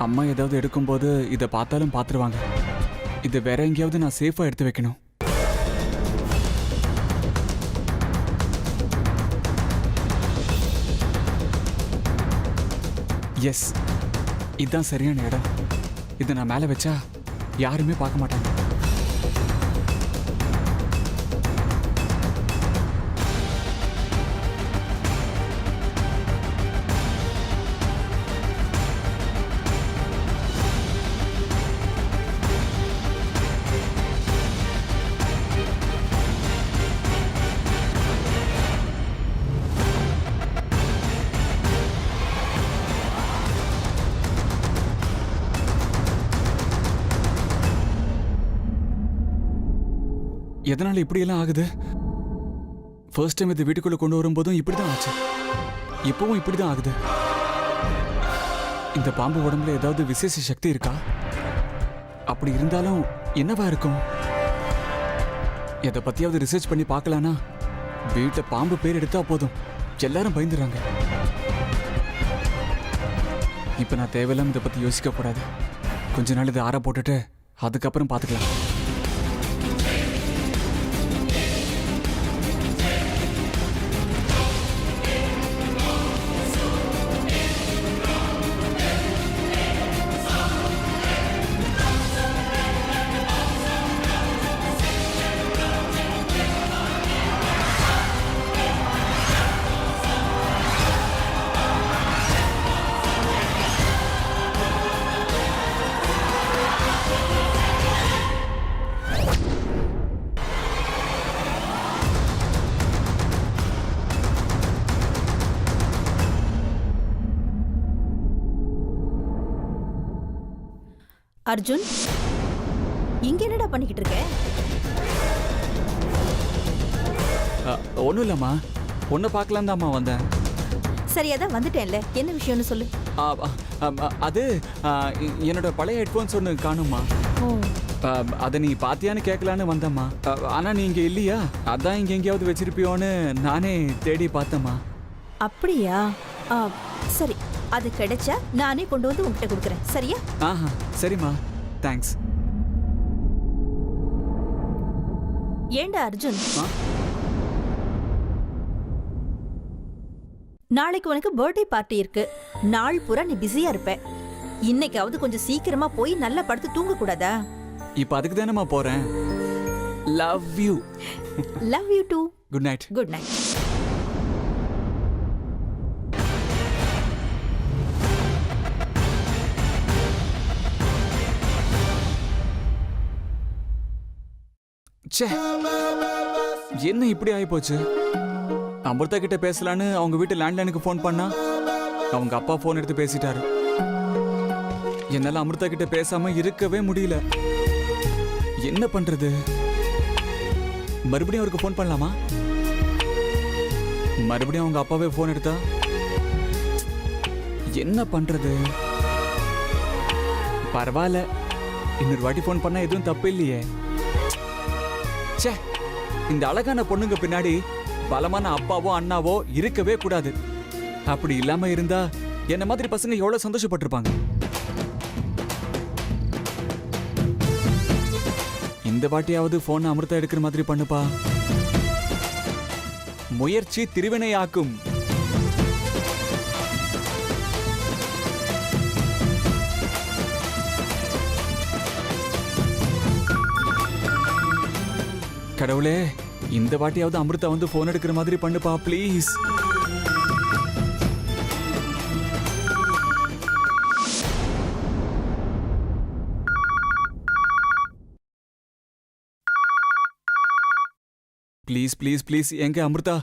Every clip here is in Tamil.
அம்மா ஏதாவது எடுக்கும்போது இதை பார்த்தாலும் பார்த்துருவாங்க. இதை வேற எங்கேயாவது நான் சேஃபாக எடுத்து வைக்கணும். எஸ், இதுதான் சரியான இடம். இதை நான் மேலே வச்சா யாருமே பார்க்க மாட்டாங்க. எதனால இப்படியெல்லாம் ஆகுது? ஃபர்ஸ்ட் டைம் இது வீட்டுக்குள்ள கொண்டு வரும்போதும் இப்படிதான் ஆச்சு. இப்பவும் இப்படிதான் ஆகுது. இந்த பாம்பு உடம்புல ஏதாவது விசேஷ சக்தி இருக்கா? அப்படி இருந்தாலும் என்னவா இருக்கும்? எதை பத்தியாவது ரிசர்ச் பண்ணி பார்க்கலானா? வீட்டில் பாம்பு பேர் எடுத்தா போதும் எல்லாரும் பயந்துடுறாங்க. இப்ப நான் தேவையில்லாம இதை பத்தி யோசிக்க கூடாது. கொஞ்ச நாள் இதை ஆற போட்டுட்டு அதுக்கப்புறம் பார்த்துக்கலாம். அர்ஜுன், இங்க என்னடா பண்ணிக்கிட்டு இருக்க? ஒன்றும் இல்லைம்மா, ஒன்று பார்க்கலாம் தான்மா வந்தேன். சரி, அதான் வந்துட்டேன்ல, என்ன விஷயம்னு சொல்லு. அது என்னோட பழைய ஹெட்ஃபோன்ஸ் ஒன்று காணுமா? அதை நீ பாத்தியான்னு கேட்கலான்னு வந்தம்மா. ஆனால் நீ இங்கே இல்லையா? அதான் இங்கே எங்கேயாவது வச்சிருப்பியோன்னு நானே தேடி பார்த்தம்மா. அப்படியா? சரி, அது கிடைச்சா நானே கொண்டு வந்து உங்ககிட்ட கொடுக்குறேன், சரியா? ஆஹா, சரிம்மா, தேங்க்ஸ். ஏண்டா அர்ஜுன், நாளைக்கு உனக்கு பர்த்டே பார்ட்டி இருக்கு. நாள் பூரா நீ பிஸியா இருப்ப. இன்னைக்காவது கொஞ்சம் சீக்கிரமா போய் நல்லா படுத்து தூங்க கூடாதா? இப்ப அதுக்கு தானேம்மா போறேன். Love you. Love you too. Good night. Good night. என்ன இப்படி ஆகி போச்சு? அமிர்தா கிட்ட பேசலான்னு அவங்க வீட்டு லேண்ட்லைனுக்கு ஃபோன் பண்ணா அவங்க அப்பா ஃபோன் எடுத்து பேசிட்டாரு. என்னால அமிர்தா கிட்ட பேசாம இருக்கவே முடியல. என்ன பண்றது? மறுபடியும் அவருக்கு ஃபோன் பண்ணலாமா? மறுபடியும் அவங்க அப்பாவே ஃபோன் எடுத்தா என்ன பண்றது? பரவாயில்ல, இன்னொரு வாட்டி ஃபோன் பண்ணா எதுவும் தப்பு இல்லையே. இந்த அழகான பொண்ணுங்க பின்னாடி பலமான அப்பாவோ அண்ணாவோ இருக்கவே கூடாது. அப்படி இல்லாம இருந்தா என்ன மாதிரி பசங்க எவ்வளவு சந்தோஷப்பட்டிருப்பாங்க. இந்த வாட்டியாவது போன் அமிர்தா எடுக்கிற மாதிரி பண்ணுப்பா. முயற்சி திருவினையாக்கும். கடவுளே, இந்த வாட்டியாவது அமிர்தா வந்து போன் எடுக்கிற மாதிரி பண்ணுப்பா ப்ளீஸ். ப்ளீஸ் ப்ளீஸ் ப்ளீஸ், எங்க அமிர்தா,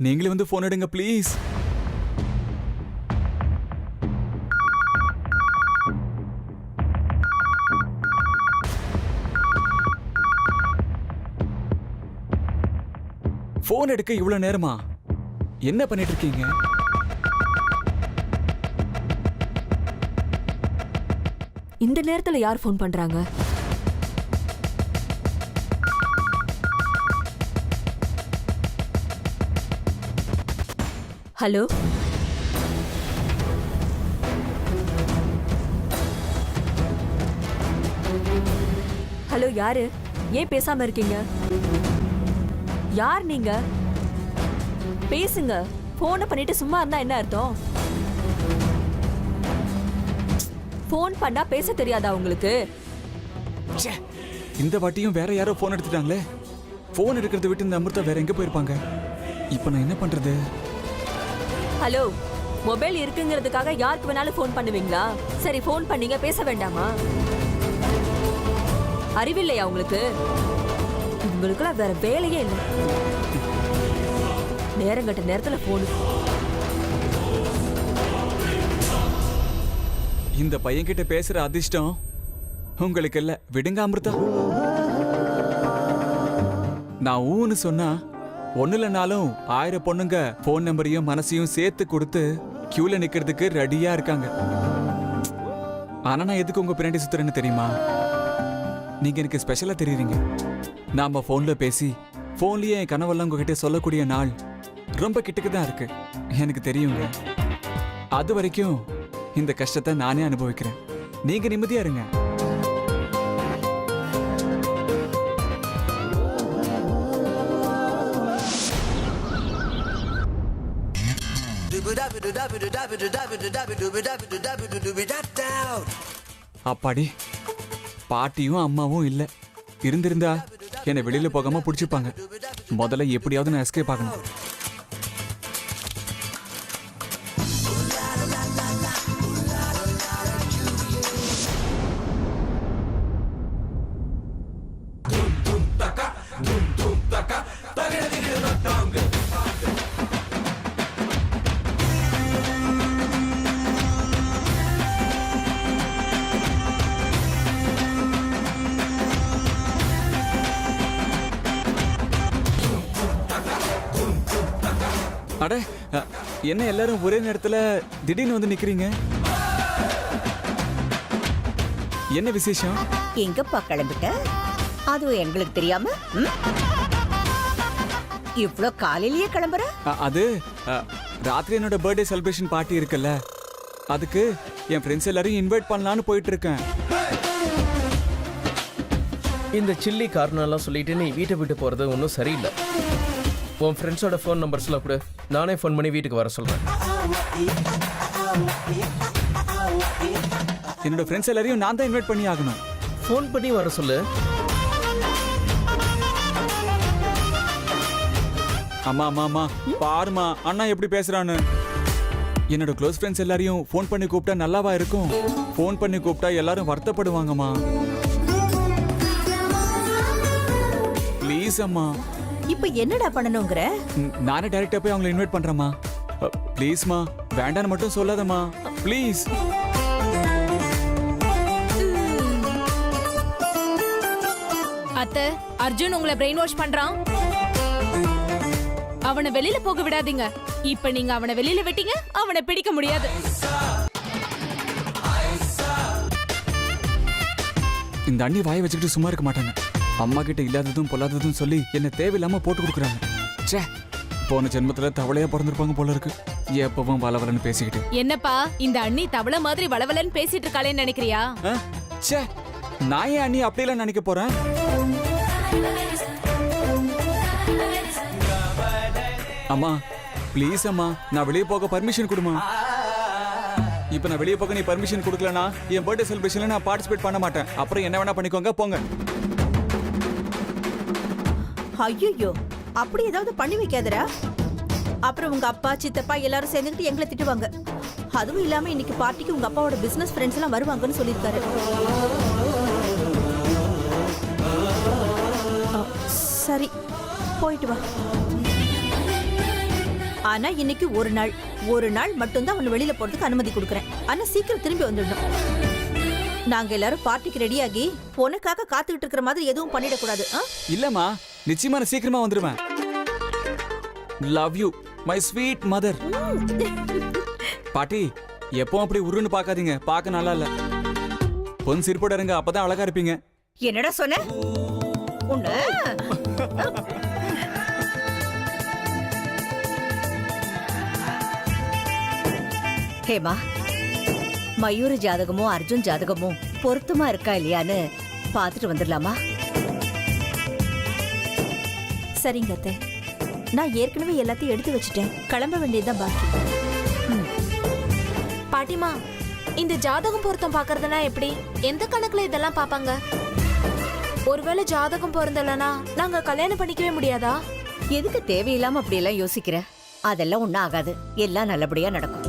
நீங்களே வந்து போன் எடுங்க ப்ளீஸ். போன் எடுக்க இவ்வளவு நேரமா? என்ன பண்ணிட்டு இருக்கீங்க? இந்த நேரத்துல யார் போன் பண்றாங்க? ஹலோ, ஹலோ, யாரு? ஏன் பேசாம இருக்கீங்க? யார் நீங்க? பேசுங்க. போனை பண்ணிட்டு சும்மா இருந்தா என்ன அர்த்தம்? போன் பண்ணா பேச தெரியாதா உங்களுக்கு? ச்சே, இந்த வாட்டியும் வேற யாரோ போன் எடுத்துட்டாங்களே. போன் எடுக்கிறத விட்டு இந்த அமிர்தா வேற எங்க போயிருப்பாங்க? இப்போ நான் என்ன பண்றது? ஹலோ, மொபைல் இருக்குங்கிறதுக்காக யாருக்கு வேணாலும் ஃபோன் பண்ணுவீங்களா? சரி, ஃபோன் பண்ணீங்க, பேச வேண்டாமா? அறிவில்லையா உங்களுக்கு? உங்களுக்குலாம் வேற வேலையே இல்லை. நேரங்கட்ட நேரத்துல ஃபோன். இந்த பையன்கிட்ட பேசுற அதிர்ஷ்டம் உங்களுக்கு இல்ல. விடுங்க அமிர்தா. நான் ஊன்னு சொன்னா ஒண்ணுலனாலும் 1000 பொண்ணுங்க போன் நம்பரையும் மனசையும் சேர்த்து கொடுத்து கியூல நிக்கிறதுக்கு ரெடியா இருக்காங்க. ஆனா நான் எதுக்கு உங்க பின்னாடி சுத்துறேன்னு தெரியுமா? நீங்க எனக்கு ஸ்பெஷலா தெரியுறீங்க. நாம போன்ல பேசி போன்லயே என் கனவெல்லாம் உங்ககிட்ட சொல்லக்கூடிய நாள் ரொம்ப கிட்டக்கு தான் இருக்கு. எனக்கு தெரியுங்க. அது வரைக்கும் இந்த கஷ்டத்தை நானே அனுபவிக்கிறேன். நீங்க நிம்மதியா இருங்க. அப்பாடி, பாட்டியும் அம்மாவும் இல்ல. இருந்திருந்தா என்னை வெளியில போகாம புடிச்சுப்பாங்க. முதல்ல எப்படியாவது நான் எஸ்கேப் ஆகணும். அட, என்ன எல்லாரும் ஒரே நேரத்துல திடீர்னு வந்து நிக்கிறீங்க? என்ன விசேஷம்? எங்கப்பா கிளம்பிட்ட? அதுவும் எங்களுக்கு தெரியாம இவ்ளோ காலையிலேயே கிளம்புற? அது ராத்திரி என்னோட பர்த்டே செலிப்ரேஷன் பார்ட்டி இருக்குல்ல, அதுக்கு என் ஃப்ரெண்ட்ஸ் எல்லாரையும் இன்வைட் பண்ணலான்னு போயிட்டு இருக்கேன். இந்த சில்லி காரணம்லாம் சொல்லிட்டு நீ வீட்டை விட்டு போறது ஒன்றும் சரியில்லை. உன் ஃப்ரெண்ட்ஸோட ஃபோன் நம்பர்ஸ்லாம் கூட நானே ஃபோன் பண்ணி வீட்டுக்கு வர சொல்றேன். என்னோட ஃப்ரெண்ட்ஸ் எல்லாரையும் நான் தான் இன்வைட் பண்ணி ஆகணும். ஃபோன் பண்ணி வர சொல்லு. அம்மா அம்மா அம்மா பாருமா அண்ணா எப்படி பேசுறான்னு. என்னோட க்ளோஸ் ஃப்ரெண்ட்ஸ் எல்லாரையும் ஃபோன் பண்ணி கூப்பிட்டா நல்லாவா இருக்கும்? ஃபோன் பண்ணி கூப்பிட்டா எல்லாரும் வருத்தப்படுவாங்கம்மா. ப்ளீஸ் அம்மா. இப்ப என்னடா பண்ணணுங்கிற? நானே டைரக்டா போய் அவங்களை இன்வைட் பண்றேம்மா. ப்ளீஸ்மா, வேண்டான்னு மட்டும் சொல்லாதம்மா, ப்ளீஸ். அத்தை, அர்ஜுன் உங்களை பிரெயின் வாஷ் பண்றான். அவனை வெளியில போக விடாதீங்க. இப்ப நீங்க அவனை வெளியில விட்டீங்க, அவனை பிடிக்க முடியாது. இந்த அண்ணி வாயை வச்சுக்கிட்டு சும்மா இருக்க மாட்டாங்க. அம்மா கிட்ட இல்லாததும் பொல்லாததும் சொல்லி என்ன தேவையில்லாம போட்டு கொடுக்குறாங்க. ச்சே, போன ஜென்மத்துல தவளையா பிறந்திருப்பாங்க போல இருக்கு. எப்பவும் வளவலன்னு பேசிக்கிட்டு. என்னப்பா இந்த அண்ணி தவளை மாதிரி வளவலன்னு பேசிட்டு இருக்காளேன்னு நினைக்கிறியா? ச்சே, நான் ஏன் அண்ணி அப்படியெல்லாம் நினைக்க போறேன்? அம்மா ப்ளீஸ் அம்மா, நான் வெளியே போக பர்மிஷன் கொடுமா. இப்ப நான் வெளியே போக நீ பர்மிஷன் கொடுக்கலனா என் பர்த்டே செலிப்ரேஷன்ல நான் பார்ட்டிசிபேட் பண்ண மாட்டேன். அப்புறம் என்ன வேணா பண்ணிக்கோங்க, போங்க. ஐயோ, அப்படி ஏதாவது பண்ணி வைக்காதடா. அப்புறம் உங்க அப்பா சித்தப்பா எல்லாரும் சேர்ந்துக்கிட்டு எங்களை திட்டுவாங்க. அதுவும் இல்லாம இன்னைக்கு பார்ட்டிக்கு உங்க அப்பாவோட பிசினஸ் ஃப்ரெண்ட்ஸ் எல்லாம் வருவாங்கன்னு சொல்லியிருக்காரு. சரி, போயிட்டு வா. ஆனா இன்னைக்கு ஒரு நாள் மட்டும்தான் அவனை வெளியில போறதுக்கு அனுமதி கொடுக்குறேன். ஆனா சீக்கிரம் திரும்பி வந்துடணும். நாங்க எல்லாரும் பார்ட்டிக்கு ரெடியாகி உனக்காக காத்துக்கிட்டு இருக்கிற மாதிரி எதுவும் பண்ணிடக்கூடாது. இல்லம்மா, நிச்சயமா நான் சீக்கிரமா வந்துருவேன். Love you my sweet mother. பாட்டி, எப்பவும் அப்படி உருன்னு பார்க்காதீங்க, பார்க்க நல்லா இல்ல. பொன் சிரிப்போட இருங்க, அப்பதான் அழகா இருப்பீங்க. என்னடா சொன்ன? உன்ன ஹேமா, மயூர ஜாதகமும் அர்ஜுன் ஜாதகமும் பொருத்தமா இருக்கா இல்லையான்னு பாத்துட்டு வந்துடலாமா? சரிங்க அத்தை. நான் ஏற்கனவே எல்லாத்தையும் எடுத்து வச்சுட்டேன். கிளம்ப வேண்டியதுதான் பாக்கி. பாட்டிமா, இந்த ஜாதகம் பொருத்தம் பாக்குறதுனா எப்படி? எந்த கணக்குல இதெல்லாம் பாப்பாங்க? ஒருவேளை ஜாதகம் பொருந்தலனா நாங்க கல்யாணம் பண்ணிக்கவே முடியாதா? எதுக்கு தேவையில்லாம அப்படி எல்லாம் யோசிக்கிற? அதெல்லாம் ஒண்ணும் ஆகாது. எல்லாம் நல்லபடியா நடக்கும்.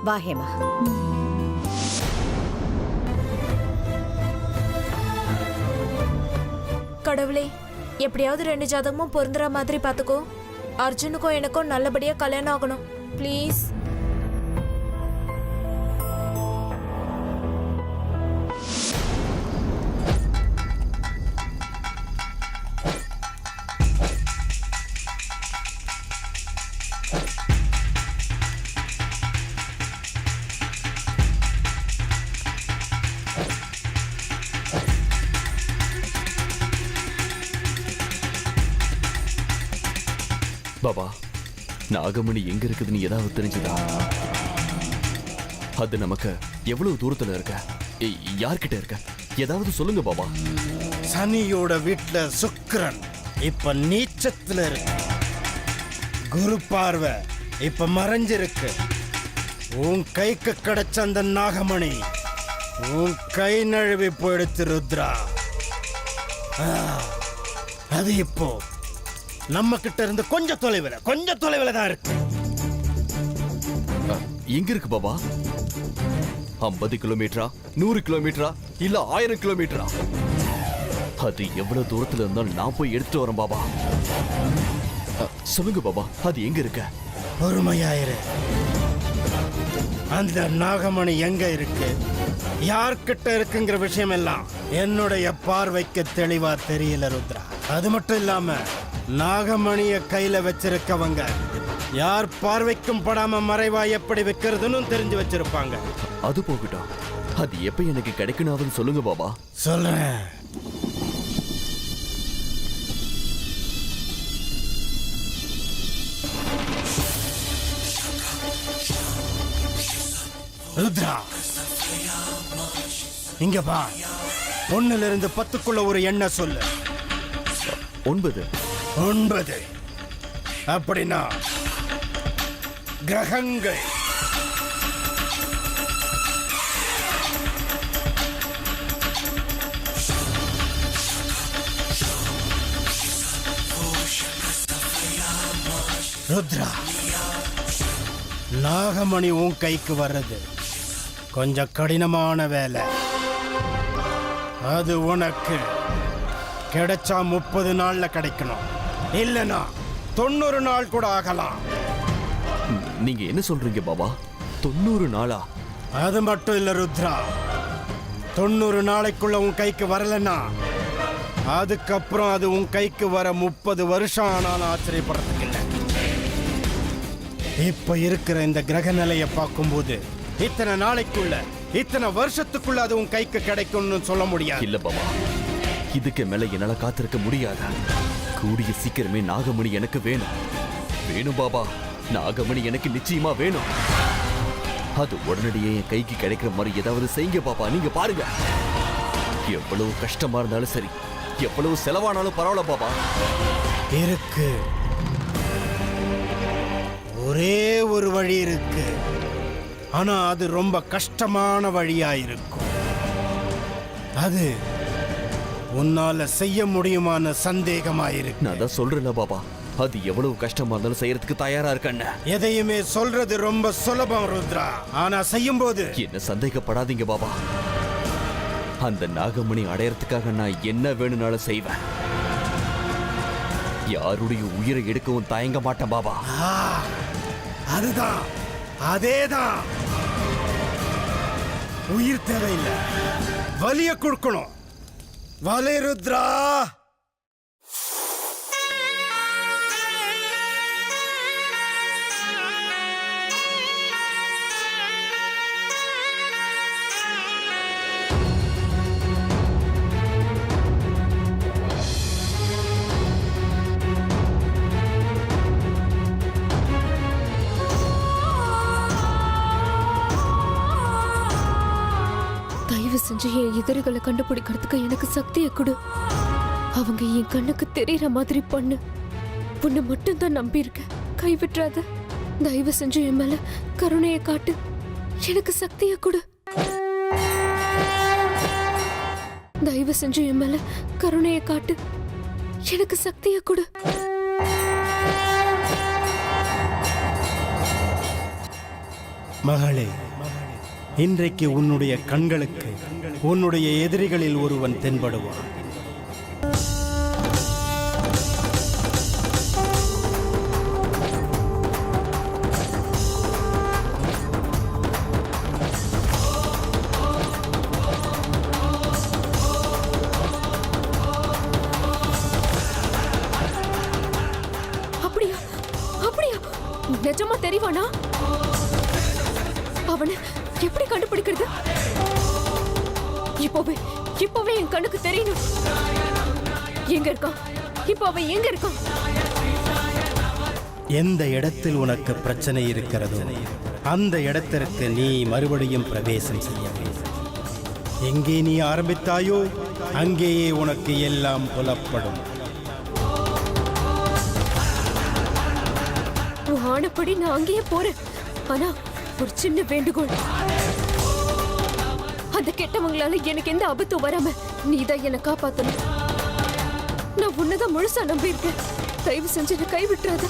வா ஹேமா. கடவுளே, எப்படியாவது 2 ஜாதகமும் பொருந்துற மாதிரி பாத்துக்கோ. அர்ஜுனுக்கும் எனக்கும் நல்லபடியா கல்யாணம் ஆகணும் ப்ளீஸ். பாபா, நாகமணி எங்க இருக்குதுன்னு ஏதாவது தெரிஞ்சுதா? அது நமக்கு எவ்வளவு தூரத்துல இருக்க? யார்கிட்ட இருக்க? ஏதாவது சொல்லுங்க பாபா. சனியோட வீட்டுல சுக்கிரன் இப்ப நீச்சத்துல இருக்கு. குரு பார்வை இப்ப மறைஞ்சிருக்கு. உன் கைக்கு கிடைச்ச அந்த நாகமணி உன் கை நழுவி போயிடுச்சு ருத்ரா. அது இப்போ நம்ம கிட்ட இருந்து கொஞ்சம் தொலைவில் தான் இருக்கு. எங்க இருக்கு பாபா? 50 கிலோமீட்டரா, 100 கிலோமீட்டரா, இல்ல 1000 கிலோமீட்டரா? அது எவ்வளவு தூரத்துல இருந்தாலும் நான் போய் எடுத்துட்டு வரேன் பாபா. சொல்லுங்க பாபா, அது எங்க இருக்க? பொறுமையாயிரு. அந்த நாகமணி எங்க இருக்கு, யார்கிட்ட இருக்குங்கிற விஷயம் எல்லாம் என்னுடைய பார்வைக்கு தெளிவா தெரியல ருத்ரா. அது மட்டும் இல்லாம நாகமணிய கையில வச்சிருக்கவங்க யார் பார்வைக்கும் படாம மறைவா எப்படி வைக்கிறதுன்னு தெரிஞ்சு வச்சிருப்பாங்க. அது போகட்டும், அது எப்ப எனக்கு கிடைக்கணும் சொல்லுங்க பாபா. சொல்றேன். ருத்ரா, இங்க பா. 1 இருந்து 10க்குள்ள ஒரு எண்ணை சொல்லு. 9. 9 அப்படின்னா கிரகங்கள். ருத்ரா, நாகமணி உன் கைக்கு வர்றது கொஞ்சம் கடினமான வேலை. அது உனக்கு கிடைச்சா 30 நாள்ல கிடைக்கணும், இல்லனா 90 நாள் கூட ஆகலாம். நீங்க என்ன சொல்றீங்க பாபா? 90 நாளா? அது மட்டும் இல்ல ருத்ரா, 90 நாளைக்குள்ள உன் கைக்கு வரலன்னா அதுக்கப்புறம் அது உன் கைக்கு வர 30 வருஷம் ஆனாலும் ஆச்சரியப்படுறதுக்கு இல்லை. இப்ப இருக்கிற இந்த கிரக நிலையை பார்க்கும்போது இத்தனை நாளைக்குள்ள, இத்தனை வருஷத்துக்குள்ள அது உன் கைக்கு கிடைக்கும்னு சொல்ல முடியாது. இல்ல பாபா, இதுக்கு மேல என்னால காத்திருக்க முடியாது. கூடிய சீக்கிரமே நாகமணி எனக்கு வேணும். வேணும் பாபா, நாகமணி எனக்கு நிச்சயமா வேணும். அது உடனடியே என் கைக்கு கிடைக்கிற மாதிரி ஏதாவது செய்யுங்க பாபா. நீங்க பாருங்க, எவ்வளவு கஷ்டமா இருந்தாலும் சரி, எவ்வளவு செலவானாலும் பரவாயில்ல பாபா. இருக்கு, ஒரே ஒரு வழி இருக்கு. ஆனா அது ரொம்ப கஷ்டமான வழியா இருக்கும். அது உன்னால செய்ய முடியுமான சந்தேகமாயிருக்கு. நான் தான் சொல்றேன்ல பாபா, அது எவ்வளவு கஷ்டமா இருந்தாலும் செய்யறதுக்கு தயாரா இருக்கேன். எதையுமே சொல்றது ரொம்ப சுலபம் ருத்ரா, ஆனா செய்யும் போது என்ன சந்தேகப்படாதீங்க பாபா. அந்த நாகமணி அடையறதுக்காக நான் என்ன வேணும்னாலும் செய்வேன். யாருடைய உயிரை எடுக்கவும் தயங்க மாட்டேன் பாபா. அதுதான், அதேதான். உயிர் தேவையில்லை, வலிய கொடுக்கணும். வலி ருத்ரா. தயவு செஞ்சு என் எதிரிகளை கண்டுபிடிக்கிறதுக்கு எனக்கு சக்தியை கொடு. அவங்க என் கண்ணுக்கு தெரியற மாதிரி பண்ணு. உன்னை மட்டும் தான் நம்பி இருக்க. கைவிட்டுறாத. தயவு செஞ்சு என் மேல கருணையை காட்டு. எனக்கு சக்தியை கொடு. தயவு செஞ்சு என் மேல கருணையை காட்டு. எனக்கு சக்தியை கொடு. மகளே, இன்றைக்கு உன்னுடைய கண்களுக்கு உன்னுடைய எதிரிகளில் ஒருவன் தென்படுவான். அப்படியா? அப்படியா? நிஜமா தெரிவானா? அவனை எப்படி கண்டுபிடிக்கிறது? இப்போவே என் கண்ணுக்கு தெரியணும். எங்க இருக்கான்? இப்போ அவன் எங்க இருக்கான்? எந்த இடத்தில் உனக்கு பிரச்சனை இருக்கிறதோ அந்த இடத்திற்கு நீ மறுபடியும் பிரவேசம் செய்ய வேண்டும். எங்கே நீ ஆரம்பித்தாயோ அங்கேயே உனக்கு எல்லாம் புலப்படும். உன் ஆணைப்படி நான் அங்கேயே போறேன். ஆனா ஒரு சின்ன வேண்டுகோள். அந்த கெட்டவங்களால எனக்கு எந்த ஆபத்தும் வராம நீதான் என்னை காப்பாத்தணும். நான் உன்னதான் முழுசா நம்பி இருக்கேன். தயவு செஞ்சு என்னை கைவிட்டுறாத.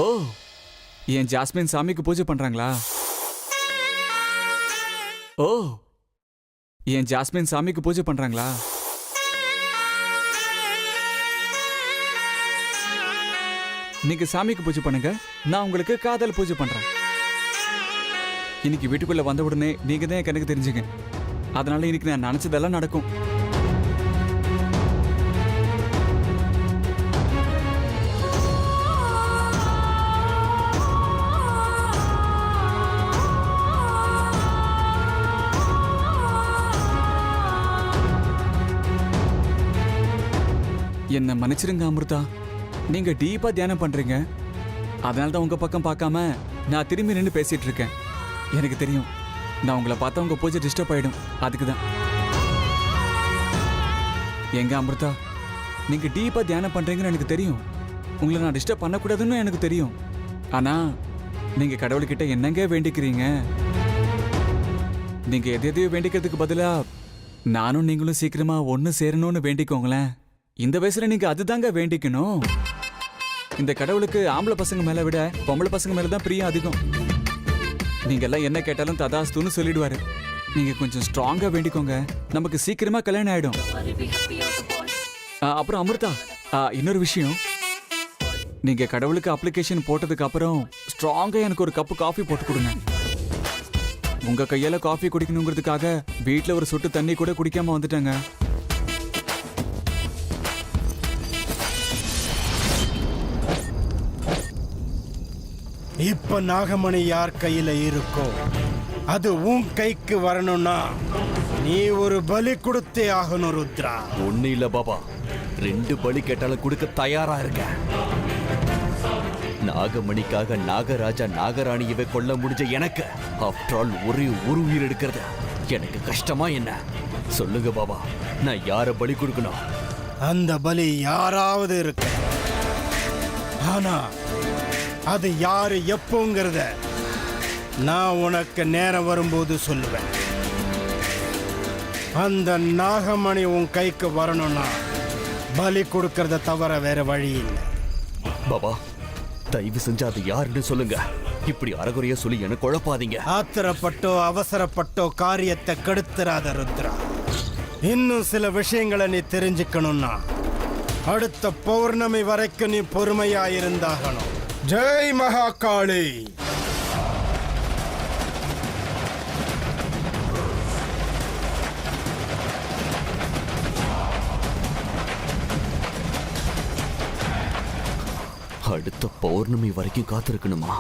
ஓ, என் ஜாஸ்மின் சாமிக்கு பூஜை பண்றாங்களா? ஓ, என் ஜாஸ்மின் சாமிக்கு பூஜை பண்றாங்களா? நீங்க சாமிக்கு பூஜை பண்ணுங்க, நான் உங்களுக்கு காதல் பூஜை பண்றேன். இன்னைக்கு வீட்டுக்குள்ள வந்த உடனே நீங்க தான் என் கணக்கு தெரிஞ்சுங்க. அதனால இன்னைக்கு நான் நினைச்சதெல்லாம் நடக்கும். என்ன மன்னிச்சிருங்க அமிர்தா, நீங்க டீப்பா தியானம் பண்றீங்க. அதனால தான் உங்க பக்கம் பார்க்காம நான் திரும்பி நின்று பேசிட்டு இருக்கேன். எனக்கு தெரியும், நான் உங்களை பார்த்தா உங்க பூஜை டிஸ்டர்ப் ஆயிடும். அதுக்கு தான். எங்க அமிர்தா, நீங்க டீப்பா தியானம் பண்றீங்கன்னு எனக்கு தெரியும். உங்களை நான் டிஸ்டர்ப் பண்ணக்கூடாதுன்னு எனக்கு தெரியும். ஆனா நீங்க கடவுள்கிட்ட என்னங்க வேண்டிக்கிறீங்க? நீங்க எதையோ வேண்டிக்கிறதுக்கு பதிலா நானும் நீங்களும் சீக்கிரமா ஒன்னு சேரணும்னு வேண்டிக்கோங்களேன். இந்த வயசுல நீங்க அதுதாங்க வேண்டிக்கணும். இந்த கடவுளுக்கு ஆம்பளை பசங்க மேல விட பொம்பளை பசங்க மேல தான் பிரியம் அதிகம். நீங்க எல்லாம் என்ன கேட்டாலும் ததாஸ்துன்னு சொல்லிடுவாரு. நீங்க கொஞ்சம் ஸ்ட்ராங்கா வேண்டிக்கோங்க, நமக்கு சீக்கிரமா கல்யாணம் ஆயிடும். அப்புறம் அமிர்தா, இன்னொரு விஷயம், நீங்க கடவுளுக்கு அப்ளிகேஷன் போட்டதுக்கு அப்புறம் ஸ்ட்ராங்கா எனக்கு ஒரு கப்பு காஃபி போட்டு கொடுங்க. உங்க கையால காஃபி குடிக்கணுங்கிறதுக்காக வீட்டுல ஒரு சொட்டு தண்ணி கூட குடிக்காம வந்துட்டேங்க. இப்ப நாகமணி யார் கையில இருக்கோ அது உன் கைக்கு வரணும்னா நீ ஒரு பலி கொடுத்தே ஆகணும் ருத்ரா. ஒண்ணு இல்ல பாபா, 2 பலி கேட்டாலும் கொடுக்க தயாரா இருக்க. நாகமணிக்காக நாகராஜா நாகராணியவே கொல்ல முடிஞ்ச எனக்கு ஆஃப்டர் ஆல் ஒரே ஒரு உயிர் எடுக்கிறது எனக்கு கஷ்டமா என்ன? சொல்லுங்க பாபா, நான் யார பலி கொடுக்கணும்? அந்த பலி யாராவது இருக்கு. ஆனா அது யாரு எப்போங்கிறத நான் உனக்கு நேரம் வரும்போது சொல்லுவேன். அந்த நாகமணி உன் கைக்கு வரணும்னா பலி கொடுக்கறத தவிர வேற வழி இல்லை. பாபா, தயவு செஞ்சு அது யாருன்னு சொல்லுங்க. இப்படி அறகுறையா சொல்லி என்ன குழப்பாதீங்க. ஆத்திரப்பட்டோ அவசரப்பட்டோ காரியத்தை கெடுத்துறாத ருத்ரா. இன்னும் சில விஷயங்களை நீ தெரிஞ்சுக்கணும்னா அடுத்த பௌர்ணமி வரைக்கும் நீ பொறுமையா இருந்தாகணும். ஜெய் மகாகாளி. அடுத்த பௌர்ணமி வரைக்கும் காத்திருக்கணுமா?